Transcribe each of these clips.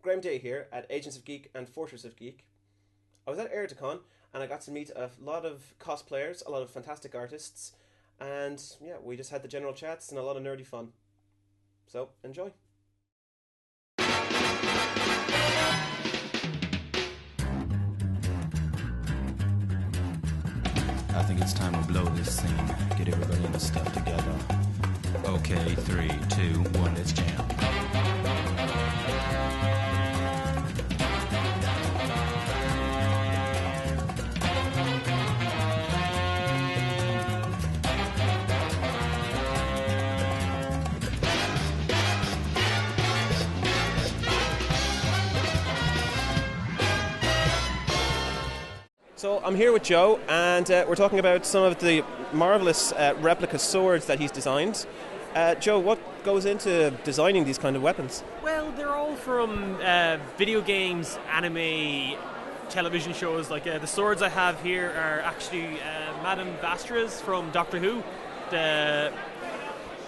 Graham Day here at Agents of Geek and Fortress of Geek. I was at Eirtakon and I got to meet a lot of cosplayers, a lot of fantastic artists, and yeah, we just had the general chats and a lot of nerdy fun. So, enjoy. I think it's time to blow this scene. Get everybody in the stuff together. Okay, 3, 2, 1, let's jam. So I'm here with Joe, and we're talking about some of the marvellous replica swords that he's designed. Joe, what goes into designing these kind of weapons? Well, they're all from video games, anime, television shows. Like the swords I have here are actually Madame Vastra's from Doctor Who. I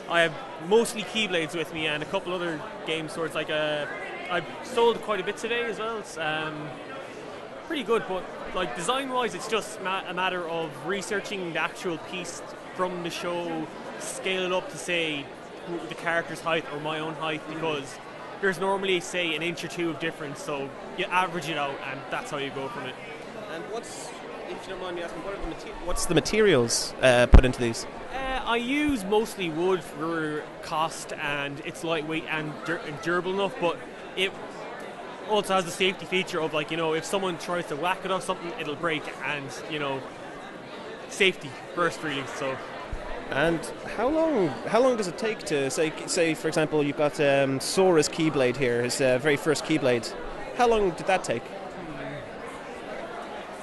have mostly Keyblades with me and a couple other game swords. Like I've sold quite a bit today as well. It's pretty good, but like design-wise, it's just a matter of researching the actual piece from the show, scale it up to say the character's height or my own height, because there's normally say an inch or two of difference, so you average it out and that's how you go from it. And if you don't mind me asking, what's the materials put into these? I use mostly wood for cost, and it's lightweight and durable enough, but it also has the safety feature of, like, you know, if someone tries to whack it off something, it'll break, and, you know, safety first, really. So. And how long does it take to say for example, you've got Sora's Keyblade here, his very first Keyblade. How long did that take?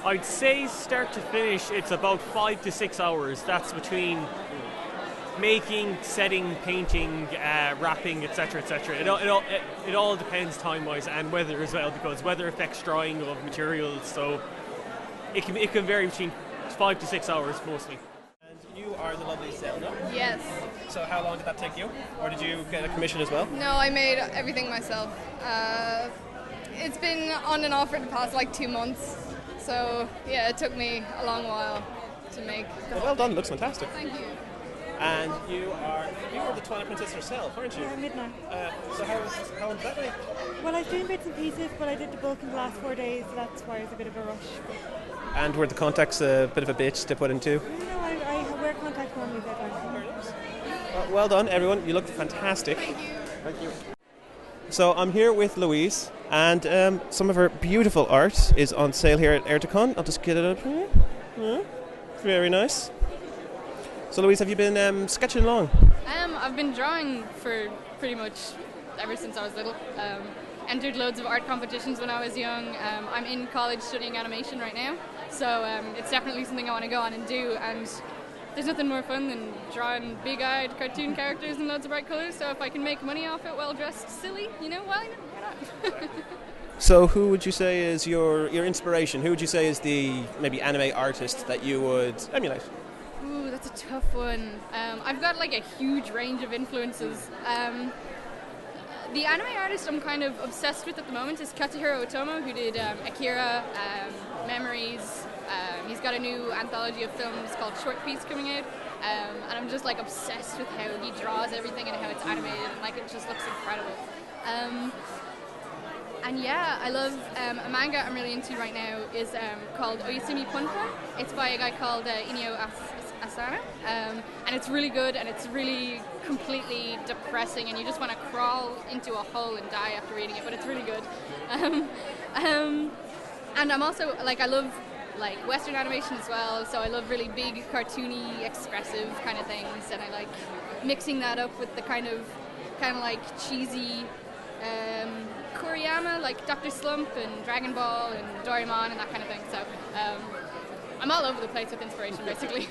I'd say start to finish, it's about 5 to 6 hours. That's between making, setting, painting, wrapping, etc., etc. It all depends time-wise, and weather as well, because weather affects drying of materials. So it can vary between 5 to 6 hours mostly. And you are the lovely Zelda. Yes. So how long did that take you, or did you get a commission as well? No, I made everything myself. It's been on and off for the past like 2 months. So yeah, it took me a long while to make. Well done. Looks fantastic. Thank you. And you are the Twilight Princess herself, aren't you? Yeah, midnight. So how was that way? Well, I was doing bits and pieces, but I did the bulk in the last 4 days, so that's why it was a bit of a rush. And were the contacts a bit of a bitch to put into? No, I wear contacts normally, so I don't. Well done, everyone. You look fantastic. Thank you. Thank you. So I'm here with Louise, and some of her beautiful art is on sale here at Eirtakon. I'll just get it up here. Yeah. Very nice. So Louise, have you been sketching along? I've been drawing for pretty much ever since I was little. Entered loads of art competitions when I was young. I'm in college studying animation right now, so it's definitely something I want to go on and do. And there's nothing more fun than drawing big-eyed cartoon characters in loads of bright colours. So if I can make money off it, well-dressed, silly, you know, why not? So who would you say is your inspiration? Who would you say is the maybe anime artist that you would emulate? Ooh, that's a tough one. I've got like a huge range of influences. The anime artist I'm kind of obsessed with at the moment is Katsuhiro Otomo, who did Akira, Memories. He's got a new anthology of films called Short Piece coming out, and I'm just like obsessed with how he draws everything and how it's animated, and like it just looks incredible. And yeah, I love a manga I'm really into right now is called Oyasumi Punpon. It's by a guy called Inio Asano, and it's really good, and it's really completely depressing, and you just want to crawl into a hole and die after reading it, but it's really good. And I'm also, like, I love like Western animation as well, so I love really big, cartoony, expressive kind of things, and I like mixing that up with the kind of like cheesy Kuriyama, like Dr. Slump and Dragon Ball and Doraemon and that kind of thing. So I'm all over the place with inspiration, basically.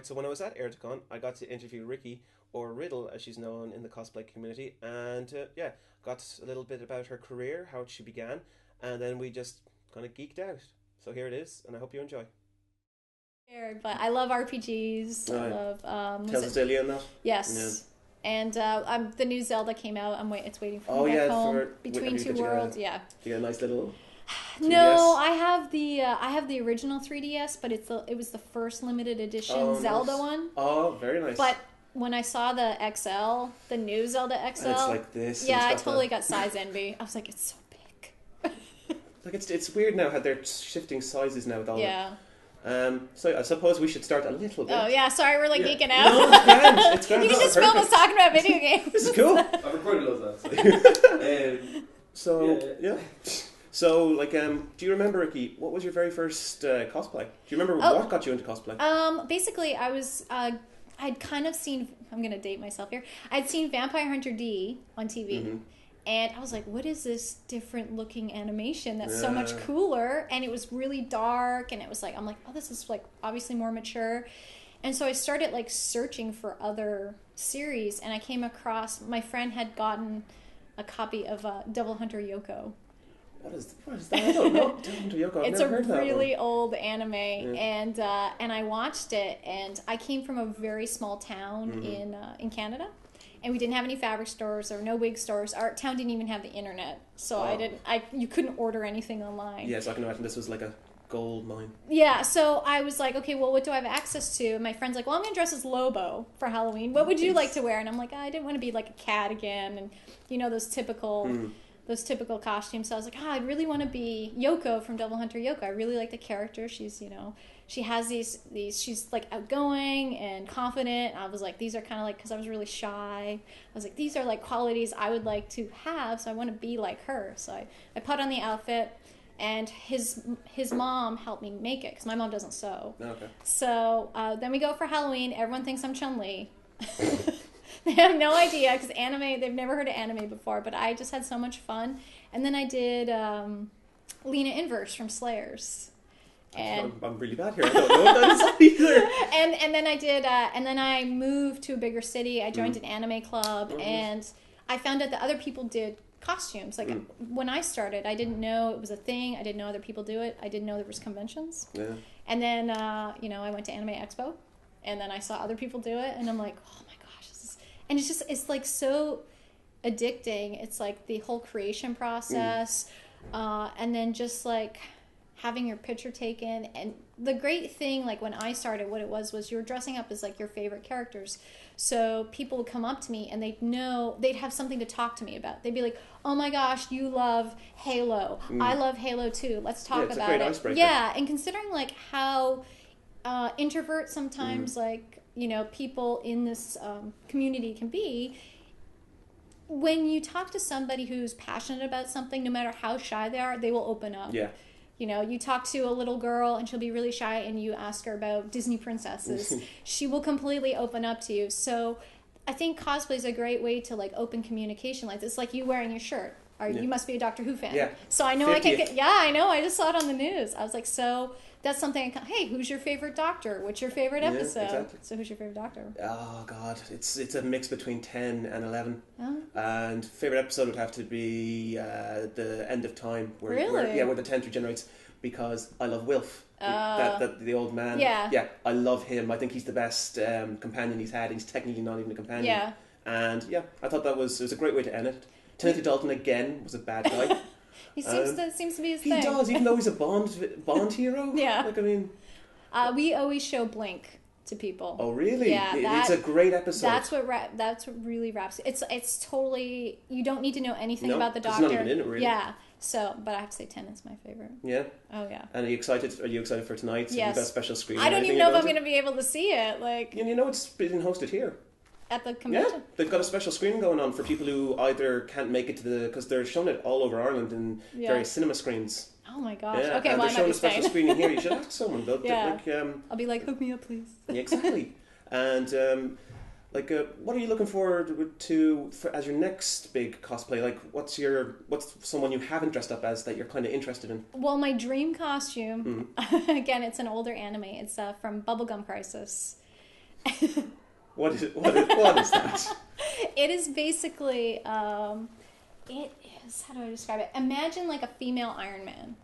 Right, so when I was at Eirtakon, I got to interview Ricky, or Riddle as she's known in the cosplay community, and got a little bit about her career, how she began, and then we just kind of geeked out. So here it is, and I hope you enjoy. But I love RPGs. Right. I love Tales of Zillia and that? Yes. Yeah. And the new Zelda came out. It's waiting for me back back home. for Between Two Worlds. Yeah. You get a nice little 3DS? No, I have the original 3DS, but it was the first limited edition Zelda one. Oh, very nice. But when I saw the XL, the new Zelda XL, and it's like this. Yeah, I totally got size envy. I was like, it's so big. Like it's weird now how they're shifting sizes now with all. Yeah. So I suppose we should start a little bit. Oh yeah, sorry, we're geeking out. No, it's grand. It's grand. You can just film us talking about video games. This is cool. I've recorded loads of that. So, do you remember, Ricky, what was your very first cosplay? Do you remember what got you into cosplay? Basically, I was, I'd kind of seen, I'm going to date myself here, I'd seen Vampire Hunter D on TV, and I was like, what is this different looking animation that's so much cooler? And it was really dark, and it was like, I'm like, oh, this is like obviously more mature. And so I started like searching for other series, and I came across, my friend had gotten a copy of Devil Hunter Yoko. What is that? I don't know. Devil Hunter Yoko. I've It's never a heard that really one. old anime, and I watched it, and I came from a very small town in Canada, and we didn't have any fabric stores. There were no wig stores. Our town didn't even have the internet, so you couldn't order anything online. Yeah, so I can imagine this was like a gold mine. Yeah, so I was like, okay, well, what do I have access to? And my friend's like, well, I'm going to dress as Lobo for Halloween. What would you like to wear? And I'm like, I didn't want to be like a cat again, and those typical costumes. So I was like, I really want to be Yoko from Devil Hunter Yoko. I really like the character. She's, she has these, she's like outgoing and confident. And I was like, these are kind of like, because I was really shy. I was like, these are like qualities I would like to have. So I want to be like her. So I put on the outfit, and his mom helped me make it because my mom doesn't sew. Okay. So then we go for Halloween. Everyone thinks I'm Chun-Li. They have no idea because they've never heard of anime before, but I just had so much fun. And then I did Lena Inverse from Slayers. And I'm really bad here. I don't know what that is either. and then I did, and then I moved to a bigger city. I joined an anime club, and I found out that other people did costumes. Like when I started, I didn't know it was a thing. I didn't know other people do it. I didn't know there was conventions. Yeah. And then, I went to Anime Expo, and then I saw other people do it, and I'm like, oh my gosh, and it's like so addicting. It's like the whole creation process, and then just like having your picture taken. And the great thing, like when I started, what it was you were dressing up as like your favorite characters. So people would come up to me and they'd have something to talk to me about. They'd be like, oh my gosh, you love Halo. I love Halo too. Let's talk about it. Icebreaker. Yeah, and considering like how introverts sometimes people in this community can be, when you talk to somebody who's passionate about something, no matter how shy they are, they will open up. Yeah. You talk to a little girl and she'll be really shy, and you ask her about Disney princesses. She will completely open up to you. So I think cosplay is a great way to like open communication. Like it's like you wearing your shirt. Or you must be a Doctor Who fan. Yeah. So I know 50th. I can get, I know. I just saw it on the news. I was like, so that's something. Hey, who's your favorite Doctor? What's your favorite episode? Exactly. So who's your favorite Doctor? Oh God, it's a mix between 10 and 11. Oh. And favorite episode would have to be the End of Time, where the 10th regenerates, because I love Wilf. The old man. Yeah, I love him. I think he's the best companion he's had. He's technically not even a companion. Yeah. And I thought it was a great way to end it. Timothy Dalton again was a bad guy. He seems to be his thing. He does, even though he's a Bond hero. Yeah. Like, I mean, we always show Blink to people. Oh really? Yeah, it's a great episode. That's what really wraps it. It's totally, you don't need to know anything about the Doctor. It's not even in it, really. Yeah. So, but I have to say Tennant's my favorite. Yeah. Oh yeah. And are you excited for tonight? Yes. You've got a special screening. I don't even know if I'm going to be able to see it. Like. It's being hosted here. At the convention? Yeah, they've got a special screening going on for people who either can't make it to because they're showing it all over Ireland in various cinema screens. Oh my gosh. Yeah, okay, and well, they're showing a special screening here. You should ask someone. I'll be like, hook me up, please. Yeah, exactly. And what are you looking forward to as your next big cosplay? Like, what's someone you haven't dressed up as that you're kind of interested in? Well, my dream costume, again, it's an older anime. It's from Bubblegum Crisis. What is it? What is that? It is basically, it is, how do I describe it? Imagine like a female Iron Man.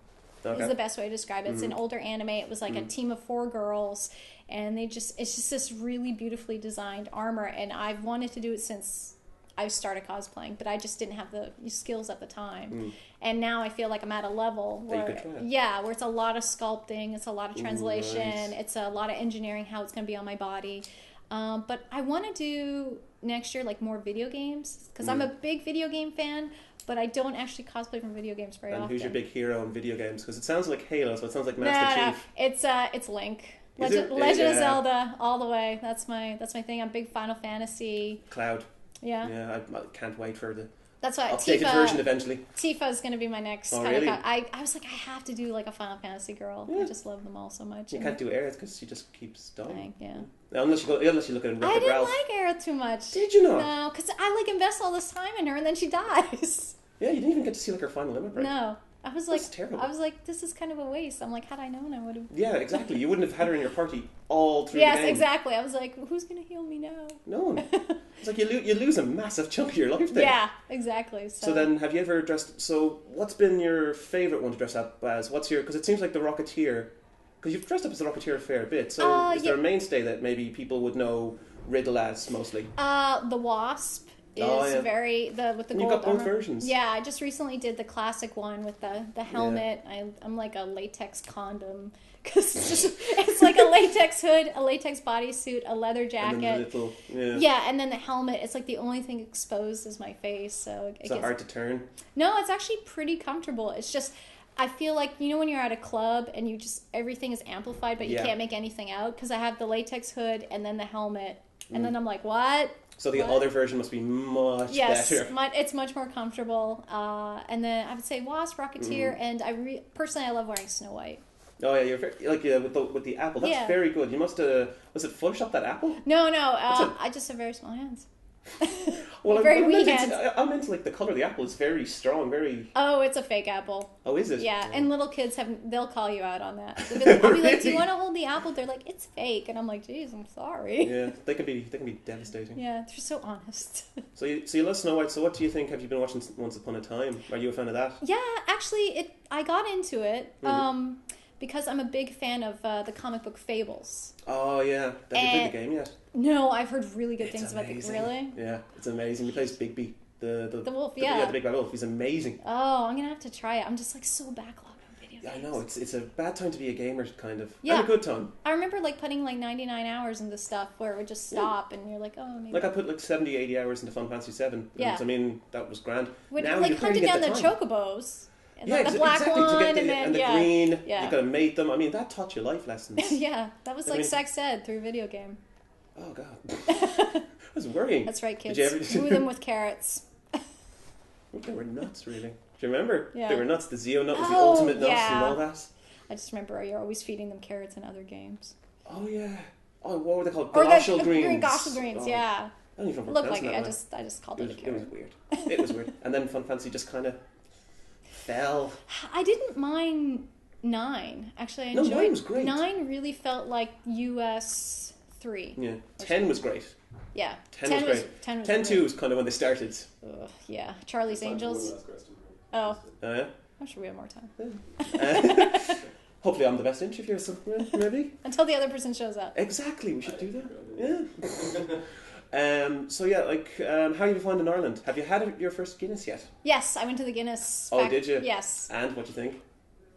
Okay. Is the best way to describe it. It's an older anime. It was like a team of 4 girls, and it's just this really beautifully designed armor, and I've wanted to do it since I started cosplaying, but I just didn't have the skills at the time. And now I feel like I'm at a level where, where it's a lot of sculpting, it's a lot of translation, it's a lot of engineering how it's going to be on my body. But I want to do next year like more video games, because I'm a big video game fan, but I don't actually cosplay from video games very often. And who's your big hero in video games? Because it sounds like Halo, so it sounds like Master Chief. It's Link. Is it? Legend of Zelda, all the way. That's my thing. I'm big Final Fantasy. Cloud. Yeah. Yeah, I can't wait for the That's why updated version eventually. Tifa is going to be my next Oh, kind really? of. I was like, I have to do like a Final Fantasy girl. I just love them all so much. You can't do Aerith because she just keeps dying. Yeah. Unless you look at I Wreck-It didn't Ralph. like Aerith too much. Did you not? No, because I like invest all this time in her and then she dies. Yeah, you didn't even get to see like her final limit break. No. I was That's like, terrible. this is kind of a waste. I'm like, had I known, I would have. Yeah, exactly. You wouldn't have had her in your party all through the game. Yes, exactly. I was like, who's going to heal me now? No one. It's like you lose a massive chunk of your life there. Yeah, exactly. So then, have you ever dressed... So, what's been your favourite one to dress up as? Because it seems like the Rocketeer... Because you've dressed up as the Rocketeer a fair bit. So, is there a mainstay that maybe people would know Riddle as, mostly? The Wasp is very... with the gold You've got both armor. versions. Yeah, I just recently did the classic one with the helmet. Yeah. I'm like a latex condom. Because it's like a latex hood, a latex bodysuit, a leather jacket. And then the little, and then the helmet. It's like the only thing exposed is my face. So it's hard to turn? No, it's actually pretty comfortable. It's just, I feel like, you know when you're at a club and you just, everything is amplified, but you can't make anything out? Because I have the latex hood and then the helmet. And then I'm like, what? So the other version must be much better. Yes, it's much more comfortable. And then I would say Wasp, Rocketeer, and personally I love wearing Snow White. Oh yeah, you're with the apple. That's very good. You must was it Photoshop that apple? No. I just have very small hands. Well, very wee hands. I'm into like the color of the apple is very strong, very. Oh, it's a fake apple. Oh, is it? Yeah, and little kids they'll call you out on that. I'll be like, "Do you want to hold the apple?" They're like, "It's fake," and I'm like, "Geez, I'm sorry." Yeah, they can be devastating. Yeah, they're so honest. So you love Snow White. So what do you think? Have you been watching Once Upon a Time? Are you a fan of that? Yeah, actually, I got into it. Because I'm a big fan of the comic book Fables. Oh yeah, have you played the game yet? No, I've heard really good things about it. Really? Yeah, it's amazing. He plays Bigby, the wolf. the big bad wolf. He's amazing. Oh, I'm gonna have to try it. I'm just like so backlogged on video games. Yeah, I know. It's a bad time to be a gamer, kind of. Yeah, and a good time. I remember like putting like 99 hours into stuff where it would just stop, and you're like, oh, maybe. Like I put like 70, 80 hours into Final Fantasy 7. Yeah. I mean, that was grand. Now like hunting down the chocobos. And yeah, the black exactly. one, To get and the green. Yeah. You gotta mate them. I mean, that taught you life lessons. Yeah, that was like sex ed through video game. Oh god, that was worrying. That's right, kids. Woo them with carrots. They were nuts, really. Do you remember? Yeah. They were nuts. The Zeo nut was the ultimate nut and all that. I just remember you're always feeding them carrots in other games. Oh yeah. Oh, what were they called? Galoshial greens. Green galoshial greens. Oh. Yeah. I don't even know looked like it. I just called it a carrot. It was weird. It was weird. And then Final Fantasy just kind of fell. I didn't mind 9. Actually, I enjoyed 9 was great. 9 really felt like US 3. Yeah. 10 was great. Yeah. 10 was great. 10 was 10 great. 2 was kind of when they started. Yeah. Charlie's Angels. Oh. Oh yeah? I'm sure we have more time. Hopefully I'm the best interviewer, so maybe. Until the other person shows up. Exactly, we should do that. Yeah. So yeah, like, how have you found in Ireland? Have you had your first Guinness yet? Yes, I went to the Guinness. Oh, did you? Yes. And what do you think?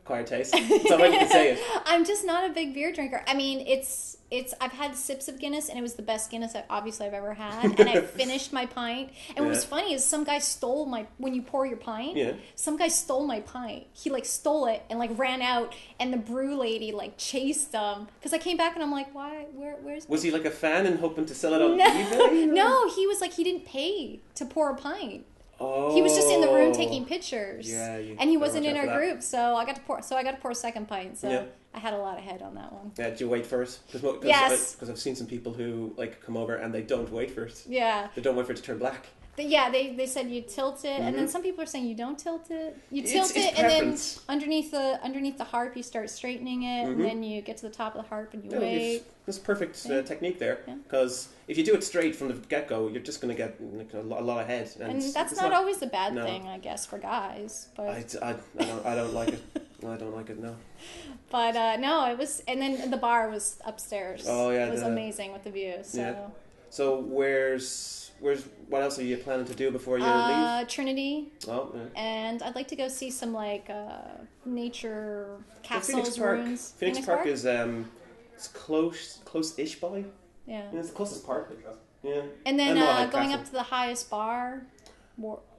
Acquired taste? It's alright you can say it. I'm just not a big beer drinker. I mean, it's I've had sips of Guinness, and it was the best Guinness I've ever had. And I finished my pint. And what was funny is some guy stole when you pour your pint, some guy stole my pint. He like stole it and like ran out, and the brew lady like chased him. Because I came back and I'm like, why? Where's... Was he like a fan and hoping to sell it on no, eBay? No, he was like, he didn't pay to pour a pint. Oh. He was just in the room taking pictures. Yeah, and he wasn't in our group, so I got to pour a second pint. So I had a lot ahead on that one. Yeah, did you wait first? Yes. Because I've seen some people who like come over and they don't wait for it. Yeah. They don't wait for it to turn black. They said you tilt it, and then some people are saying you don't tilt it. You tilt it, and then underneath the harp you start straightening it, and then you get to the top of the harp and you wait. That's perfect technique there, because if you do it straight from the get-go, you're just going to get a lot of head. And that's not always the bad thing, I guess, for guys. But I don't like it. I don't like it, no. But no, it was, and then the bar was upstairs. Oh yeah, it was amazing with the view. So. Yeah. So what else are you planning to do before you leave? Trinity. Oh, yeah. And I'd like to go see some nature castles, Phoenix Park. ruins. Phoenix Park is it's close-ish by. Yeah. It's the closest park. Yeah. And then going up to the highest bar.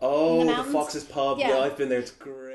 Oh, in the the mountains. Fox's Pub. Yeah, I've been there. It's great.